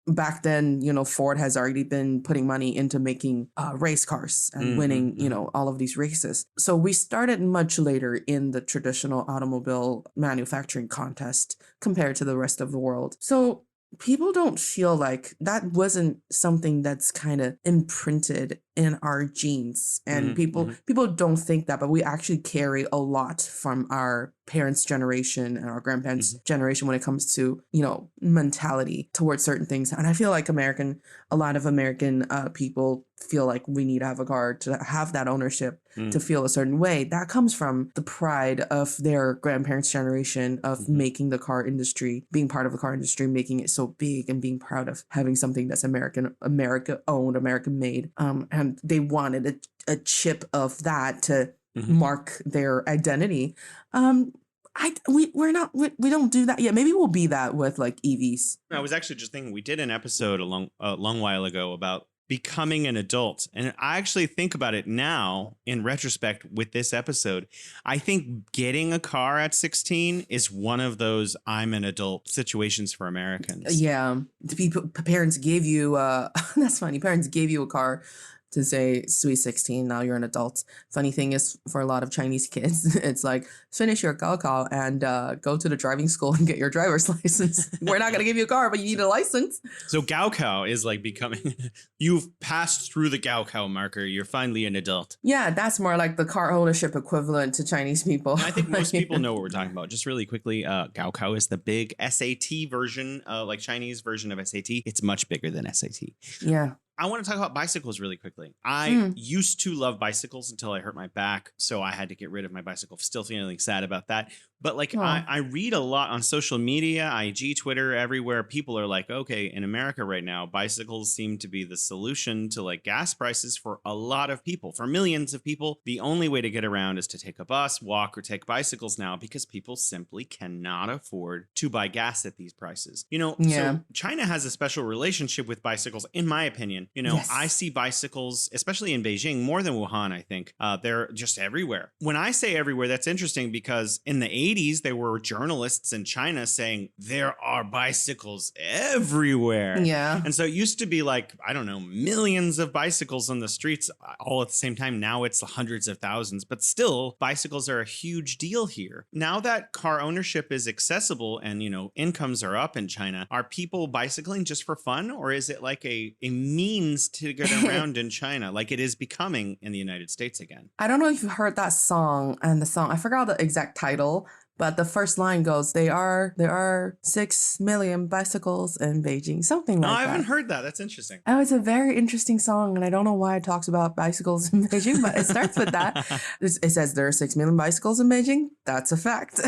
Back then, you know, Ford has already been putting money into making race cars and winning, you know, all of these races. So we started much later in the traditional automobile manufacturing contest compared to the rest of the world. So people don't feel like that wasn't something that's kind of imprinted in our genes. And people don't think that, but we actually carry a lot from our parents' generation and our grandparents' generation when it comes to, you know, mentality towards certain things. And I feel like a lot of American people feel like we need to have a car to have that ownership, to feel a certain way. That comes from the pride of their grandparents' generation of making the car industry, being part of the car industry, making it so big and being proud of having something that's America owned, American made. And they wanted a chip of that to mark their identity. We don't do that yet. Maybe we'll be that with like EVs. I was actually just thinking we did an episode a long while ago about becoming an adult. And I actually think about it now in retrospect with this episode. I think getting a car at 16 is one of those I'm an adult situations for Americans. Yeah. Parents gave you, that's funny. Parents gave you a car to say, sweet 16, now you're an adult. Funny thing is, for a lot of Chinese kids, it's like, finish your gaokao and go to the driving school and get your driver's license. We're not going to give you a car, but you need a license. So gaokao is like becoming, you've passed through the gaokao marker. You're finally an adult. Yeah, that's more like the car ownership equivalent to Chinese people. I think most people know what we're talking about. Just really quickly, gaokao is the big SAT version, like Chinese version of SAT. It's much bigger than SAT. Yeah. I want to talk about bicycles really quickly. I used to love bicycles until I hurt my back, so I had to get rid of my bicycle. Still feeling sad about that. But like I read a lot on social media, IG, Twitter, everywhere. People are like, okay, in America right now, bicycles seem to be the solution to like gas prices for a lot of people. For millions of people, the only way to get around is to take a bus, walk, or take bicycles now because people simply cannot afford to buy gas at these prices. You know, so China has a special relationship with bicycles, in my opinion. You know, I see bicycles, especially in Beijing, more than Wuhan, I think. They're just everywhere. When I say everywhere, that's interesting because in the 80s, there were journalists in China saying there are bicycles everywhere. Yeah. And so it used to be like, I don't know, millions of bicycles on the streets all at the same time. Now it's hundreds of thousands, but still bicycles are a huge deal here. Now that car ownership is accessible and, you know, incomes are up in China, are people bicycling just for fun, or is it like a means to get around in China like it is becoming in the United States again? I don't know if you heard that song, and the song, I forgot the exact title, but the first line goes, there are 6 million bicycles in Beijing, something like that. No, I haven't heard that. That's interesting. Oh, it's a very interesting song, and I don't know why it talks about bicycles in Beijing, but it starts with that. It says there are 6 million bicycles in Beijing. That's a fact.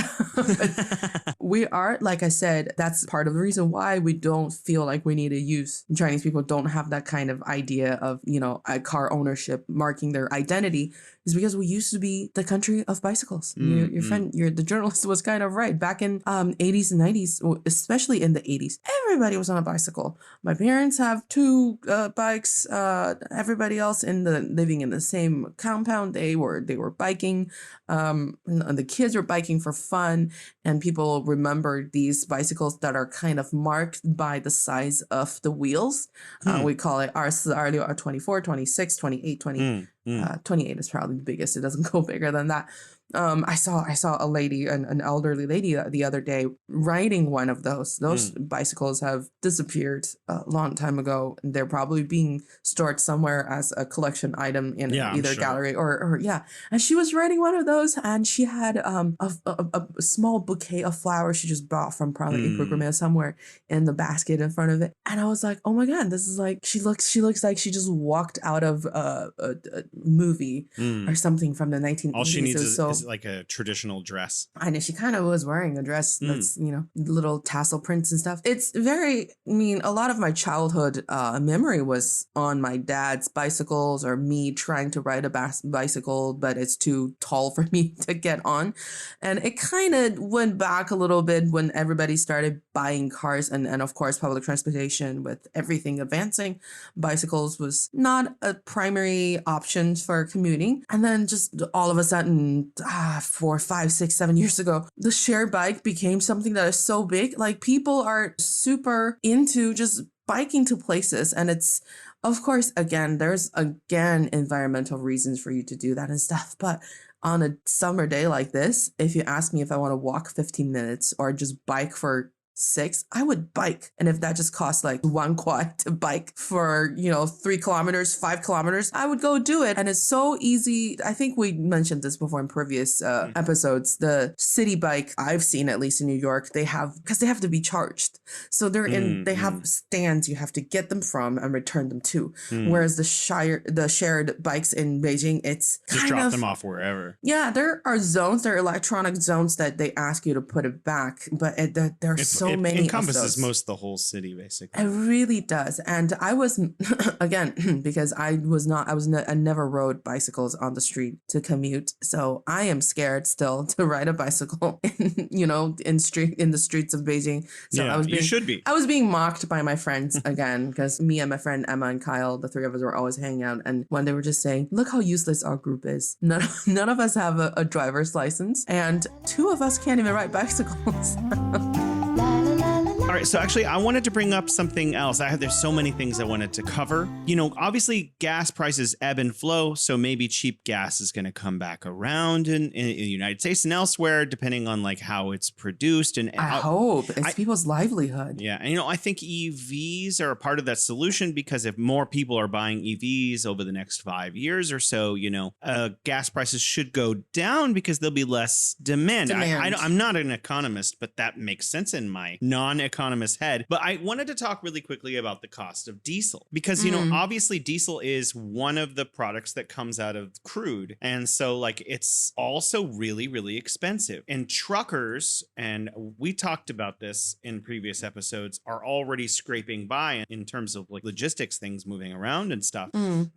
We are, like I said, that's part of the reason why we don't feel like we need to use. Chinese people don't have that kind of idea of, you know, a car ownership marking their identity, is because we used to be the country of bicycles. Your friend, the journalist was kind of right. Back in 80s and 90s, especially in the 80s, everybody was on a bicycle. My parents have 2 bikes. Everybody else living in the same compound, they were biking. And the kids were biking for fun, and people remember these bicycles that are kind of marked by the size of the wheels. We call it R4, R6, R24, 26, 28, 20. 28 is probably the biggest. It doesn't go bigger than that. I saw a lady, an elderly lady the other day riding one of those. Those bicycles have disappeared a long time ago. They're probably being stored somewhere as a collection item in either gallery or. And she was riding one of those, and she had a small bouquet of flowers she just bought from probably Vroooooom somewhere in the basket in front of it. And I was like, oh my God, this is like, she looks like she just walked out of a movie or something from the 1980s. All she needs is like a traditional dress. I know she kind of was wearing a dress that's, you know, little tassel prints and stuff. It's very, I mean, a lot of my childhood memory was on my dad's bicycles or me trying to ride a bicycle, but it's too tall for me to get on. And it kind of went back a little bit when everybody started buying cars and of course, public transportation with everything advancing. Bicycles was not a primary option for commuting. And then just all of a sudden, 4, 5, 6, 7 years ago, the shared bike became something that is so big. Like people are super into just biking to places. And it's, of course, there's environmental reasons for you to do that and stuff. But on a summer day like this, if you ask me if I want to walk 15 minutes or just bike for 6, I would bike. And if that just costs like 1 quid to bike for, 3 kilometers, 5 kilometers, I would go do it. And it's so easy. I think we mentioned this before in previous episodes. The city bike I've seen, at least in New York, because they have to be charged. So they have stands you have to get them from and return them to. Whereas the shared bikes in Beijing, it's just drop them off wherever. Yeah, there are electronic zones that they ask you to put it back, but there are so many encompasses of those. Most of the whole city, basically. It really does. And I was, again, because I never rode bicycles on the street to commute. So I am scared still to ride a bicycle in the streets of Beijing. So yeah, you should be. I was being mocked by my friends again, because me and my friend Emma and Kyle, the 3 of us were always hanging out. And when they were just saying, look how useless our group is. None of us have a driver's license, and 2 of us can't even ride bicycles. All right, so actually, I wanted to bring up something else. There's so many things I wanted to cover. Obviously, gas prices ebb and flow, so maybe cheap gas is going to come back around in the United States and elsewhere, depending on like how it's produced. And I hope it's people's livelihood. Yeah, and I think EVs are a part of that solution, because if more people are buying EVs over the next 5 years or so, gas prices should go down because there'll be less demand. I'm not an economist, but that makes sense in my non-economist autonomous head. But I wanted to talk really quickly about the cost of diesel because, you know, obviously diesel is one of the products that comes out of crude. And so like it's also really, really expensive. And truckers, and we talked about this in previous episodes, are already scraping by in terms of like logistics, things moving around and stuff.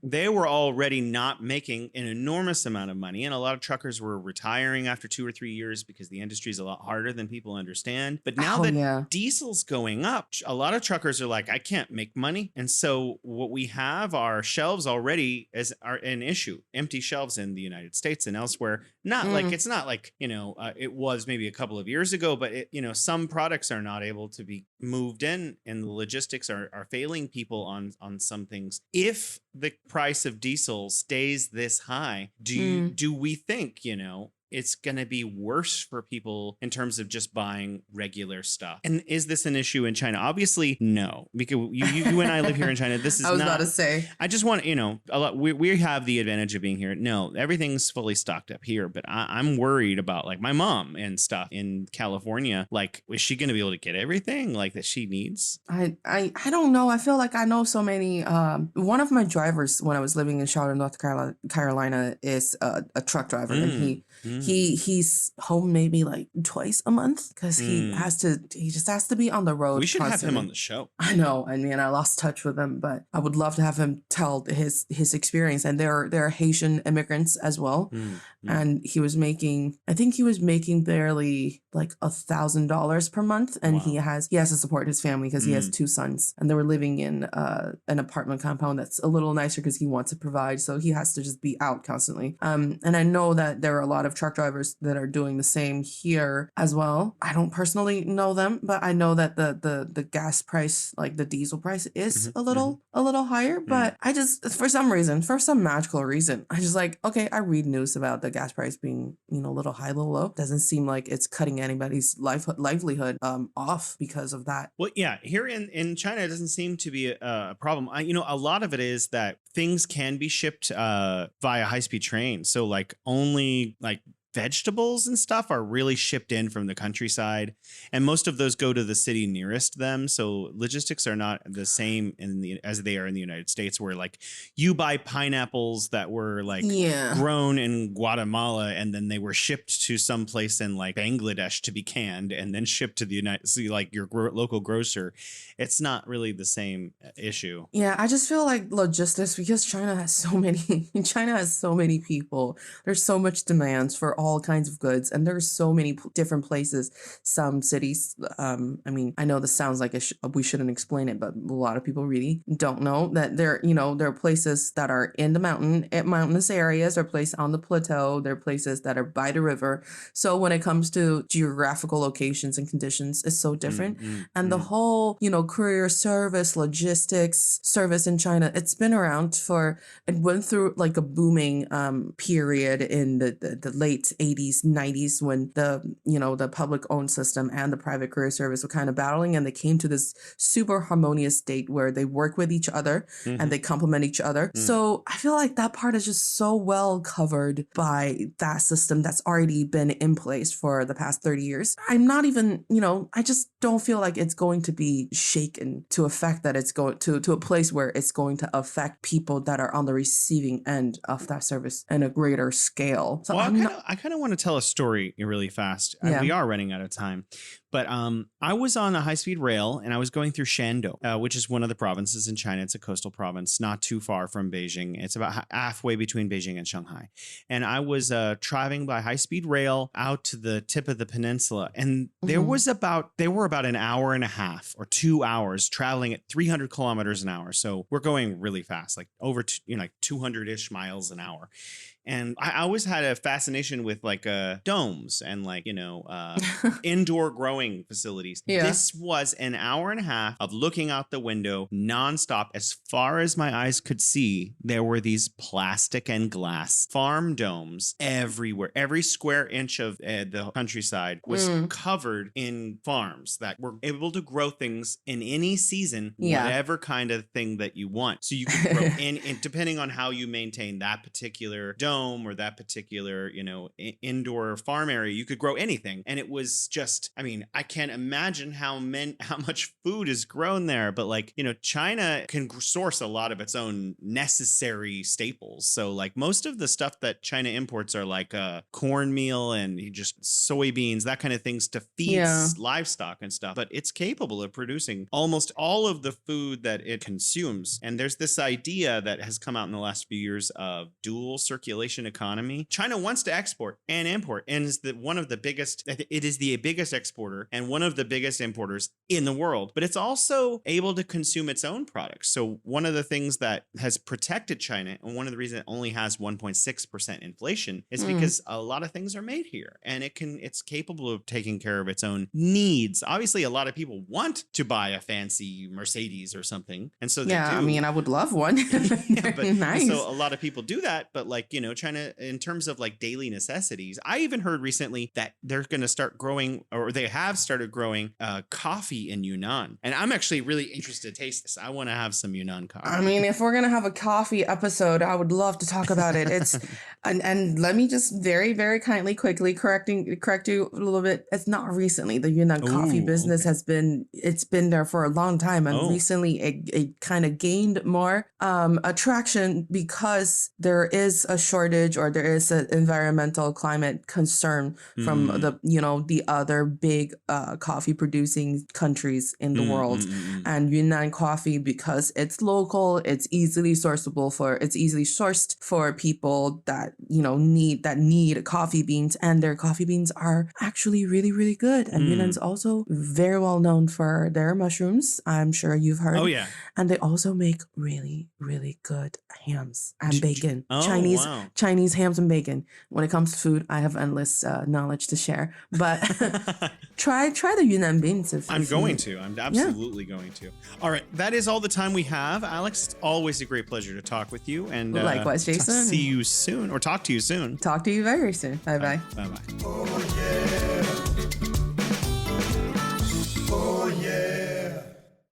They were already not making an enormous amount of money. And a lot of truckers were retiring after 2 or 3 years because the industry is a lot harder than people understand. But now that diesel's going up, a lot of truckers are like, I can't make money. And so what we have are shelves already as are an issue, empty shelves in the United States and elsewhere. Not like, it's not like, you know, it was maybe a couple of years ago, but it, you know, some products are not able to be moved in and the logistics are failing people on some things. If the price of diesel stays this high, do we think, you know, it's going to be worse for people in terms of just buying regular stuff? And is this an issue in China? Obviously, no, because you and I live here in China. This is I was about to say. I just want, you know, a lot. We have the advantage of being here. No, everything's fully stocked up here, but I'm worried about like my mom and stuff in California. Like, is she going to be able to get everything like that she needs? I don't know. I feel like I know so many. One of my drivers when I was living in Charlotte, North Carolina, is a truck driver, and he's home maybe like twice a month because he just has to be on the road. We should constantly. have him on the show. I know. I mean, I lost touch with him, but I would love to have him tell his experience. And there are Haitian immigrants as well. And he was making, I think he was making barely like $1,000 per month. And he has to support his family because he has 2 sons, and they were living in an apartment compound that's a little nicer because he wants to provide. So he has to just be out constantly. And I know that there are a lot of truck drivers that are doing the same here as well. I don't personally know them, but I know that the gas price, like the diesel price, is a little higher. But I just, for some magical reason, I just like, okay, I read news about the gas price being, you know, a little high, a little low. Doesn't seem like it's cutting anybody's livelihood off because of that. Well, yeah, here in China, it doesn't seem to be a problem. You know, a lot of it is that things can be shipped via high-speed train. So like only like vegetables and stuff are really shipped in from the countryside, and most of those go to the city nearest them. So logistics are not the same as they are in the United States, where like you buy pineapples that were like grown in Guatemala and then they were shipped to some place in like Bangladesh to be canned and then shipped to the United States, like your local grocer. It's not really the same issue. Yeah, I just feel like logistics, because China has so many people. There's so much demands for all kinds of goods, and there's so many different places. Some cities, I mean, I know this sounds like we shouldn't explain it, but a lot of people really don't know that there are places that are in the mountainous areas, there are places on the plateau, there are places that are by the river. So when it comes to geographical locations and conditions, it's so different. And the whole, courier service, logistics service in China, it's been around it went through like a booming period in the late 80s, 90s, when the public owned system and the private courier service were kind of battling, and they came to this super harmonious state where they work with each other and they complement each other. So I feel like that part is just so well covered by that system that's already been in place for the past 30 years. I'm not even, I just don't feel like it's going to be shaken to affect that it's going to a place where it's going to affect people that are on the receiving end of that service in a greater scale. So I kind of want to tell a story really fast. Yeah. We are running out of time. But I was on a high-speed rail, and I was going through Shandong, which is one of the provinces in China. It's a coastal province, not too far from Beijing. It's about halfway between Beijing and Shanghai. And I was traveling by high-speed rail out to the tip of the peninsula, and they were about an hour and a half or 2 hours traveling at 300 kilometers an hour. So we're going really fast, like over like 200-ish miles an hour. And I always had a fascination with like domes and like, indoor growing facilities. Yeah. This was an hour and a half of looking out the window nonstop. As far as my eyes could see, there were these plastic and glass farm domes everywhere. Every square inch of the countryside was covered in farms that were able to grow things in any season, whatever kind of thing that you want. So you could grow and depending on how you maintain that particular dome or that particular, indoor farm area, you could grow anything. And it was just, I can't imagine how much food is grown there. But like, you know, China can source a lot of its own necessary staples. So like most of the stuff that China imports are like cornmeal and just soybeans, that kind of things to feed livestock and stuff. But it's capable of producing almost all of the food that it consumes. And there's this idea that has come out in the last few years of dual circulation economy. China wants to export and import, and is one of the biggest. It is the biggest exporter and one of the biggest importers in the world. But it's also able to consume its own products. So one of the things that has protected China, and one of the reasons it only has 1.6% inflation, is because a lot of things are made here, and it's capable of taking care of its own needs. Obviously, a lot of people want to buy a fancy Mercedes or something, and so they do. I mean, I would love one. But nice. So a lot of people do that, but like, you know, China, in terms of like daily necessities, I even heard recently that they're going to start growing, or they have started growing coffee in Yunnan, and I'm actually really interested to taste this. I want to have some Yunnan coffee. I mean, if we're gonna have a coffee episode, I would love to talk about it. It's and let me just very, very kindly, quickly correct you a little bit. It's not recently. The Yunnan coffee business has been there for a long time, and recently it kind of gained more attraction because there is a shortage, or there is an environmental climate concern from the other big coffee producing countries in the world. And Yunnan coffee, because it's local, it's easily sourced for people that need coffee beans, and their coffee beans are actually really, really good. And Yunnan's also very well known for their mushrooms. I'm sure you've heard. Oh yeah. And they also make really, really good hams and bacon. Chinese hams and bacon. When it comes to food, I have endless knowledge to share. But try the Yunnan beans. I'm absolutely going to. All right, that is all the time we have. Alex, it's always a great pleasure to talk with you. And likewise, Jason. See you soon, or talk to you soon. Talk to you very soon. Bye-bye. Bye-bye. Oh, yeah.